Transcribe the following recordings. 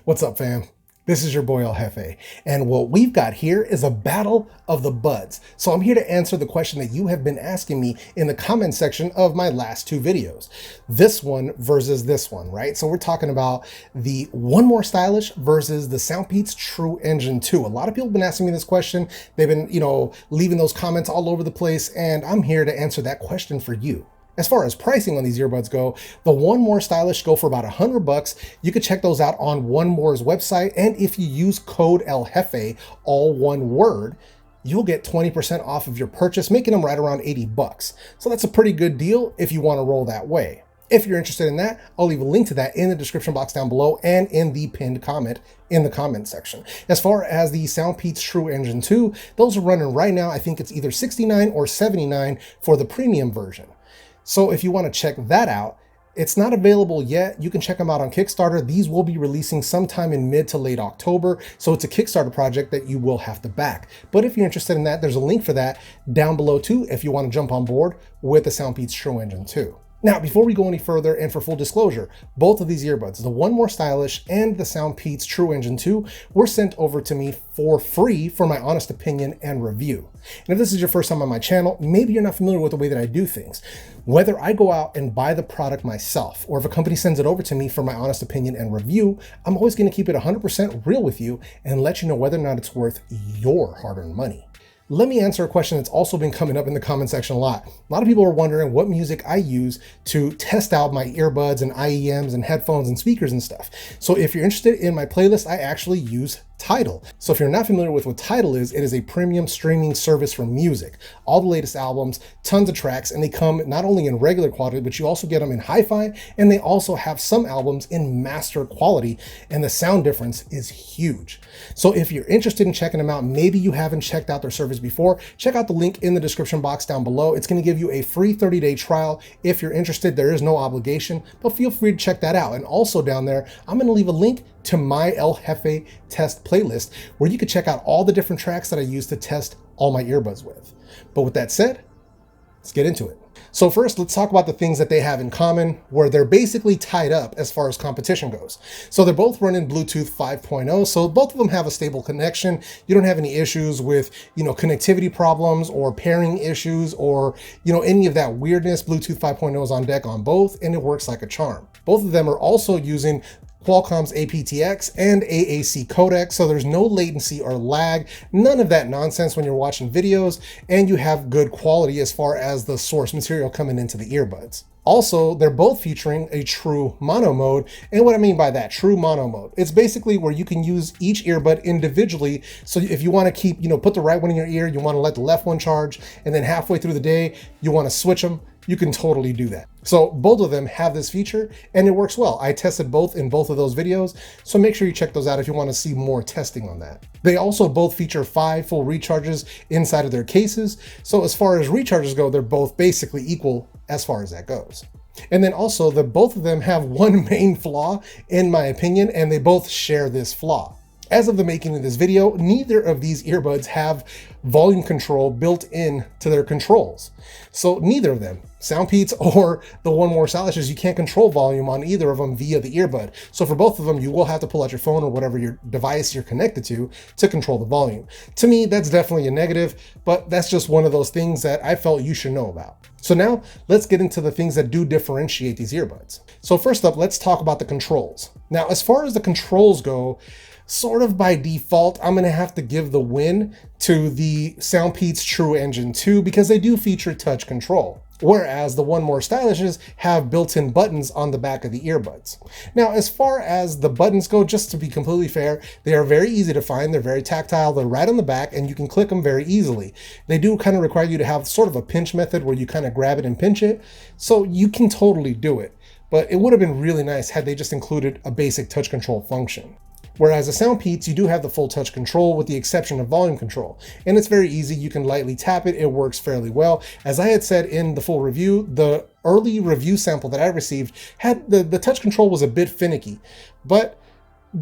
What's up, fam? This is your boy El Jefe, and what we've got here is a battle of the buds. So I'm here to answer the question that you have been asking me in the comment section of my last two videos. This one versus this one, right? So we're talking about the One More Stylish versus the Soundpeats Truengine2. A lot of people have been asking me this question. They've been, leaving those comments all over the place, and I'm here to answer that question for you. As far as pricing on these earbuds go, the One More Stylish go for about $100. You can check those out on One More's website. And if you use code El Jefe, all one word, you'll get 20% off of your purchase, making them right around $80. So that's a pretty good deal if you want to roll that way. If you're interested in that, I'll leave a link to that in the description box down below and in the pinned comment in the comment section. As far as the Soundpeats Truengine2, those are running right now. I think it's either $69 or $79 for the premium version. So if you want to check that out, it's not available yet. You can check them out on Kickstarter. These will be releasing sometime in mid to late October. So it's a Kickstarter project that you will have to back. But if you're interested in that, there's a link for that down below too, if you want to jump on board with the Soundpeats Truengine2. Now, before we go any further, and for full disclosure, both of these earbuds, the One More Stylish and the Soundpeats Truengine2, were sent over to me for free for my honest opinion and review. And if this is your first time on my channel, maybe you're not familiar with the way that I do things. Whether I go out and buy the product myself, or if a company sends it over to me for my honest opinion and review, I'm always going to keep it 100% real with you and let you know whether or not it's worth your hard-earned money. Let me answer a question that's also been coming up in the comment section a lot. A lot of people are wondering what music I use to test out my earbuds and IEMs and headphones and speakers and stuff. So if you're interested in my playlist, I actually use Tidal. So if you're not familiar with what Tidal is, it is a premium streaming service for music. All the latest albums, tons of tracks, and they come not only in regular quality, but you also get them in hi-fi, and they also have some albums in master quality, and the sound difference is huge. So if you're interested in checking them out, maybe you haven't checked out their service before, check out the link in the description box down below. It's going to give you a free 30-day trial. If you're interested, there is no obligation, but feel free to check that out. And also down there, I'm going to leave a link to my El Jefe test playlist where you can check out all the different tracks that I use to test all my earbuds with. But with that said, let's get into it. So first, let's talk about the things that they have in common, where they're basically tied up as far as competition goes. So they're both running Bluetooth 5.0, so both of them have a stable connection. You don't have any issues with, connectivity problems or pairing issues or, any of that weirdness. Bluetooth 5.0 is on deck on both, and it works like a charm. Both of them are also using Qualcomm's aptX and AAC codec, so there's no latency or lag, none of that nonsense when you're watching videos, and you have good quality as far as the source material coming into the earbuds. Also, they're both featuring a true mono mode, and what I mean by that, true mono mode, it's basically where you can use each earbud individually. So if you want to keep, put the right one in your ear, you want to let the left one charge, and then halfway through the day, you want to switch them, you can totally do that. So both of them have this feature and it works well. I tested both in both of those videos, so make sure you check those out if you want to see more testing on that. They also both feature 5 full recharges inside of their cases. So as far as recharges go, they're both basically equal as far as that goes. And then also both of them have one main flaw in my opinion, and they both share this flaw. As of the making of this video, neither of these earbuds have volume control built in to their controls. So neither of them, Soundpeats or the One More Stylishes, you can't control volume on either of them via the earbud. So for both of them, you will have to pull out your phone or whatever your device you're connected to control the volume. To me, that's definitely a negative, but that's just one of those things that I felt you should know about. So now let's get into the things that do differentiate these earbuds. So first up, let's talk about the controls. Now, as far as the controls go, sort of by default, I'm going to have to give the win to the Soundpeats Truengine2 because they do feature touch control, whereas the One More Stylishes have built-in buttons on the back of the earbuds. Now, as far as the buttons go, just to be completely fair, they are very easy to find. They're very tactile. They're right on the back, and you can click them very easily. They do kind of require you to have sort of a pinch method where you kind of grab it and pinch it, so you can totally do it. But it would have been really nice had they just included a basic touch control function. Whereas the Soundpeats, you do have the full touch control with the exception of volume control. And it's very easy. You can lightly tap it. It works fairly well. As I had said in the full review, the early review sample that I received had the touch control was a bit finicky, but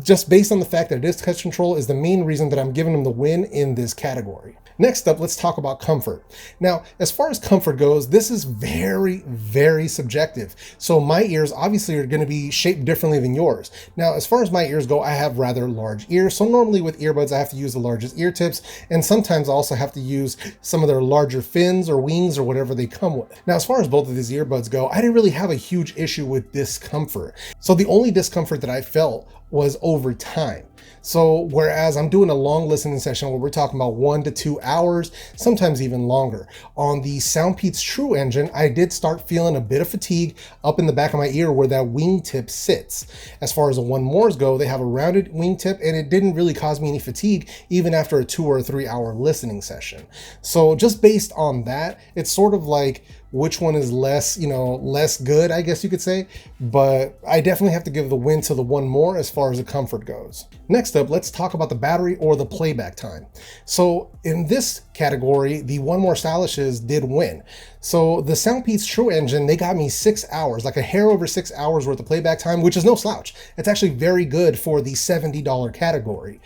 just based on the fact that it is touch control is the main reason that I'm giving them the win in this category. Next up, let's talk about comfort. Now, as far as comfort goes, this is very, very subjective. So my ears obviously are going to be shaped differently than yours. Now, as far as my ears go, I have rather large ears. So normally with earbuds, I have to use the largest ear tips. And sometimes I also have to use some of their larger fins or wings or whatever they come with. Now, as far as both of these earbuds go, I didn't really have a huge issue with discomfort. So the only discomfort that I felt was over time. So whereas I'm doing a long listening session where we're talking about 1 to 2 hours, sometimes even longer, on the Soundpeats Truengine, I did start feeling a bit of fatigue up in the back of my ear where that wingtip sits. As far as the One Mores go, they have a rounded wingtip and it didn't really cause me any fatigue even after a 2 or 3 hour listening session. So just based on that, it's sort of like which one is less, less good, I guess you could say, but I definitely have to give the win to the One More as far as the comfort goes. Next up, let's talk about the battery or the playback time. So in this category, the One More Stylishes did win. So the Soundpeats Truengine, they got me 6 hours, like a hair over 6 hours worth of playback time, which is no slouch. It's actually very good for the $70 category.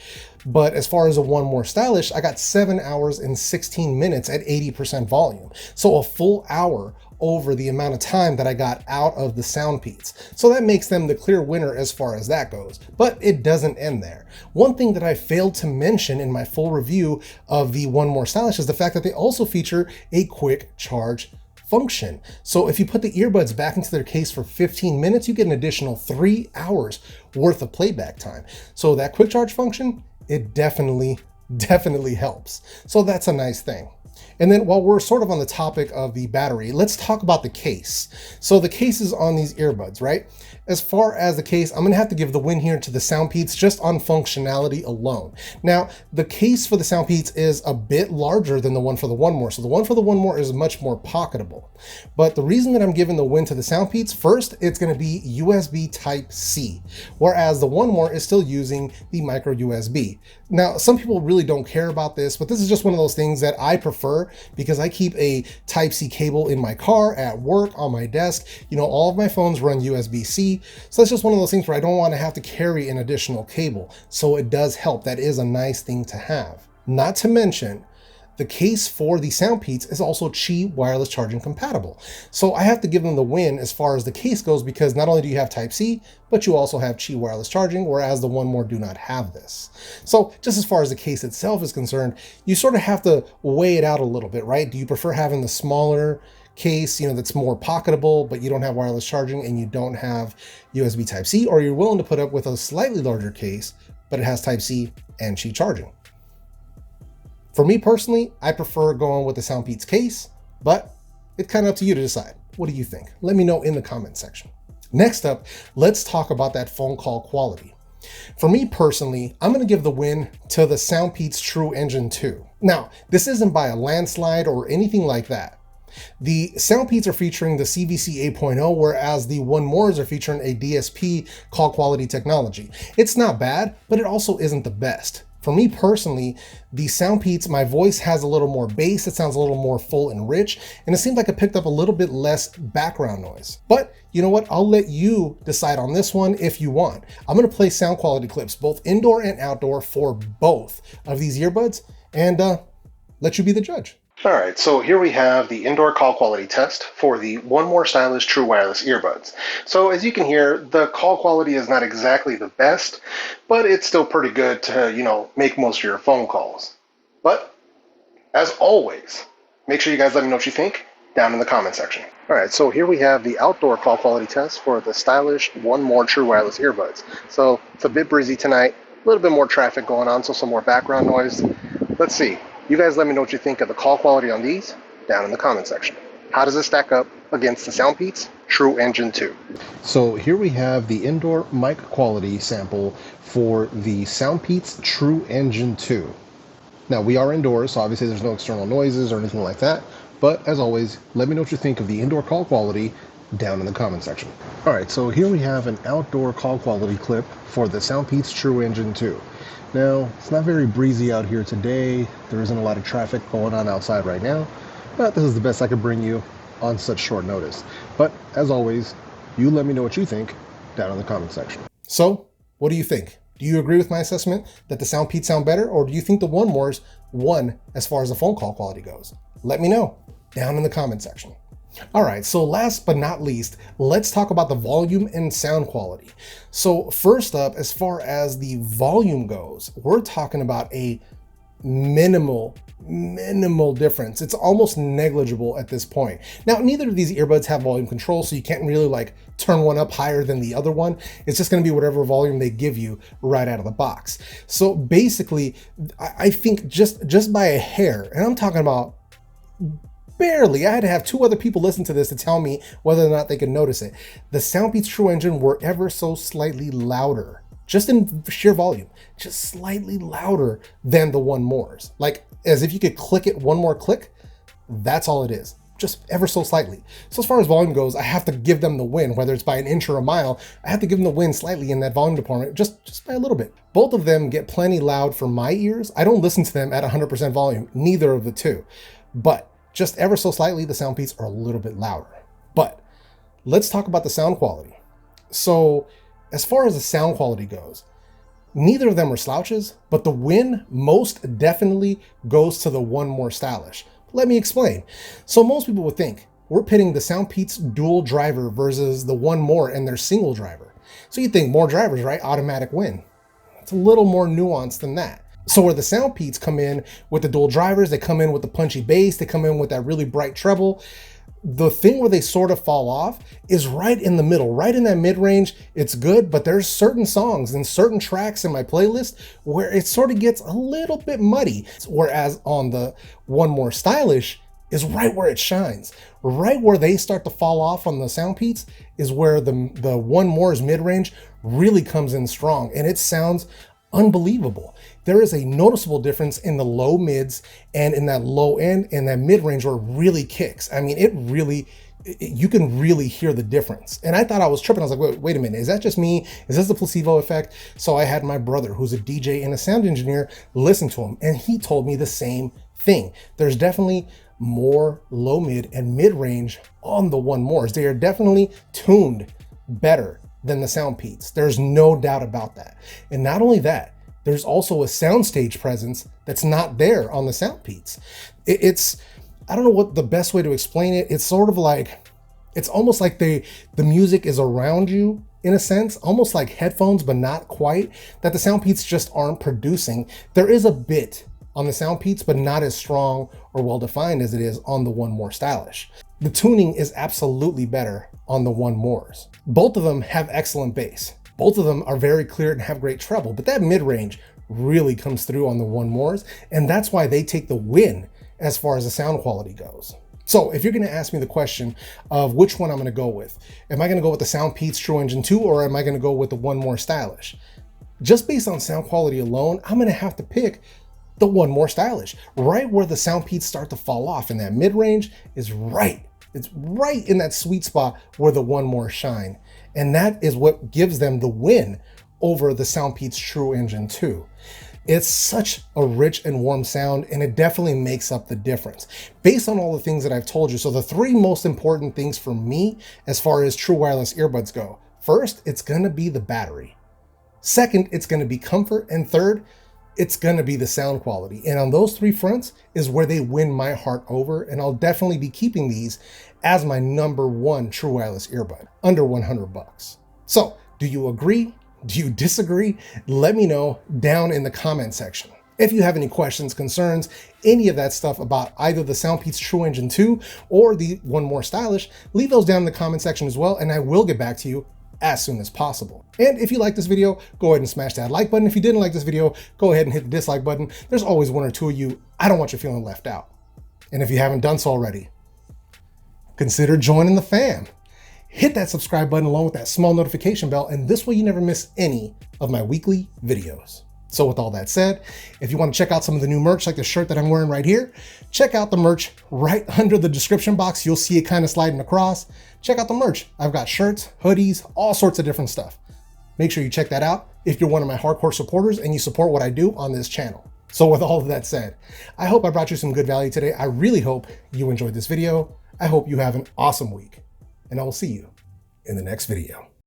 But as far as a One More Stylish, I got 7 hours and 16 minutes at 80% volume. So a full hour over the amount of time that I got out of the Soundpeats. So that makes them the clear winner as far as that goes. But it doesn't end there. One thing that I failed to mention in my full review of the One More Stylish is the fact that they also feature a quick charge function. So if you put the earbuds back into their case for 15 minutes, you get an additional 3 hours worth of playback time. So that quick charge function, it definitely helps. So that's a nice thing. And then while we're sort of on the topic of the battery, let's talk about the case. So the case is on these earbuds, right? As far as the case, I'm gonna have to give the win here to the Soundpeats just on functionality alone. Now, the case for the Soundpeats is a bit larger than the one for the One More. So the one for the One More is much more pocketable. But the reason that I'm giving the win to the Soundpeats, first, it's gonna be USB Type-C, whereas the One More is still using the micro USB. Now, some people really don't care about this, but this is just one of those things that I prefer because I keep a Type-C cable in my car, at work, on my desk. All of my phones run USB-C. So that's just one of those things where I don't want to have to carry an additional cable. So it does help. That is a nice thing to have. Not to mention, the case for the Soundpeats is also Qi wireless charging compatible. So I have to give them the win as far as the case goes because not only do you have Type-C, but you also have Qi wireless charging, whereas the One More do not have this. So just as far as the case itself is concerned, you sort of have to weigh it out a little bit, right? Do you prefer having the smaller case, that's more pocketable, but you don't have wireless charging and you don't have USB Type-C, or you're willing to put up with a slightly larger case, but it has Type-C and Qi charging? For me personally, I prefer going with the Soundpeats case, but it's kind of up to you to decide. What do you think? Let me know in the comment section. Next up, let's talk about that phone call quality. For me personally, I'm going to give the win to the Soundpeats Truengine2. Now, this isn't by a landslide or anything like that. The Soundpeats are featuring the CVC 8.0, whereas the One Mores are featuring a DSP call quality technology. It's not bad, but it also isn't the best. For me personally, the Soundpeats, my voice has a little more bass, it sounds a little more full and rich, and it seemed like it picked up a little bit less background noise. But you know what? I'll let you decide on this one if you want. I'm going to play sound quality clips, both indoor and outdoor, for both of these earbuds, and let you be the judge. All right, so here we have the indoor call quality test for the One More Stylish True Wireless Earbuds. So as you can hear, the call quality is not exactly the best, but it's still pretty good to, make most of your phone calls. But as always, make sure you guys let me know what you think down in the comment section. All right, so here we have the outdoor call quality test for the stylish One More True Wireless Earbuds. So it's a bit breezy tonight, a little bit more traffic going on, so some more background noise. Let's see. You guys let me know what you think of the call quality on these down in the comment section. How does it stack up against the Soundpeats Truengine2? So here we have the indoor mic quality sample for the Soundpeats Truengine2. Now we are indoors, so obviously there's no external noises or anything like that. But as always, let me know what you think of the indoor call quality down in the comment section. All right, so here we have an outdoor call quality clip for the Soundpeats Truengine2. Now, it's not very breezy out here today. There isn't a lot of traffic going on outside right now, but this is the best I could bring you on such short notice. But as always, you let me know what you think down in the comment section. So, what do you think? Do you agree with my assessment that the Soundpeats sound better, or do you think the One Mores won as far as the phone call quality goes? Let me know down in the comment section. All right, so last but not least, let's talk about the volume and sound quality. So first up, as far as the volume goes, we're talking about a minimal difference. It's almost negligible at this point. Now, neither of these earbuds have volume control, so you can't really like turn one up higher than the other one. It's just going to be whatever volume they give you right out of the box. So basically, I think just by a hair, and I'm talking about barely, I had to have 2 other people listen to this to tell me whether or not they could notice it. The Soundpeats Truengine were ever so slightly louder, just in sheer volume, just slightly louder than the One Mores. Like as if you could click it one more click, that's all it is, just ever so slightly. So as far as volume goes, I have to give them the win, whether it's by an inch or a mile. I have to give them the win slightly in that volume department, just by a little bit. Both of them get plenty loud for my ears. I don't listen to them at 100% volume, neither of the two, but just ever so slightly, the Soundpeats are a little bit louder. But let's talk about the sound quality. So as far as the sound quality goes, neither of them are slouches, but the win most definitely goes to the One More stylish. Let me explain. So most people would think we're pitting the Soundpeats dual driver versus the One More and their single driver. So you think more drivers, right? Automatic win. It's a little more nuanced than that. So where the Soundpeats come in with the dual drivers, they come in with the punchy bass, they come in with that really bright treble. The thing where they sort of fall off is right in the middle, right in that mid-range. It's good, but there's certain songs and certain tracks in my playlist where it sort of gets a little bit muddy. Whereas on the One More stylish is right where it shines. Right where they start to fall off on the Soundpeats is where the One More's mid-range really comes in strong, and it sounds unbelievable. There is a noticeable difference in the low mids and in that low end and that mid range where it really kicks. I mean, you can really hear the difference. And I thought I was tripping. I was like, wait a minute, is that just me? Is this the placebo effect? So I had my brother, who's a DJ and a sound engineer, listen to him, and he told me the same thing. There's definitely more low mid and mid range on the One Mores. They are definitely tuned better than the Soundpeats. There's no doubt about that. And not only that, there's also a soundstage presence that's not there on the Soundpeats. I don't know what the best way to explain it. It's sort of like, it's almost like the music is around you in a sense, almost like headphones, but not quite, that the Soundpeats just aren't producing. There is a bit on the Soundpeats, but not as strong or well-defined as it is on the One More stylish. The tuning is absolutely better on the One Mores. Both of them have excellent bass. Both of them are very clear and have great treble, but that mid-range really comes through on the One Mores, and that's why they take the win as far as the sound quality goes. So if you're gonna ask me the question of which one I'm gonna go with, am I gonna go with the Soundpeats Truengine2 or am I gonna go with the One More stylish? Just based on sound quality alone, I'm gonna have to pick the One More stylish. Right where the Soundpeats start to fall off in that mid-range is right. It's right in that sweet spot where the One More shine. And that is what gives them the win over the Soundpeats Truengine2. It's such a rich and warm sound, and it definitely makes up the difference. Based on all the things that I've told you, so the 3 most important things for me as far as true wireless earbuds go. First, it's gonna be the battery. Second, it's gonna be comfort. And third, it's gonna be the sound quality. And on those 3 fronts is where they win my heart over, and I'll definitely be keeping these as my #1 true wireless earbud, under 100 bucks. So, do you agree? Do you disagree? Let me know down in the comment section. If you have any questions, concerns, any of that stuff about either the Soundpeats Truengine2 or the One More stylish, leave those down in the comment section as well, and I will get back to you as soon as possible. And if you like this video, go ahead and smash that like button. If you didn't like this video, go ahead and hit the dislike button. There's always 1 or 2 of you. I don't want you feeling left out. And if you haven't done so already, consider joining the fam. Hit that subscribe button along with that small notification bell, and this way you never miss any of my weekly videos. So with all that said, if you want to check out some of the new merch, like the shirt that I'm wearing right here, check out the merch right under the description box. You'll see it kind of sliding across. Check out the merch. I've got shirts, hoodies, all sorts of different stuff. Make sure you check that out if you're one of my hardcore supporters and you support what I do on this channel. So with all of that said, I hope I brought you some good value today. I really hope you enjoyed this video. I hope you have an awesome week, and I will see you in the next video.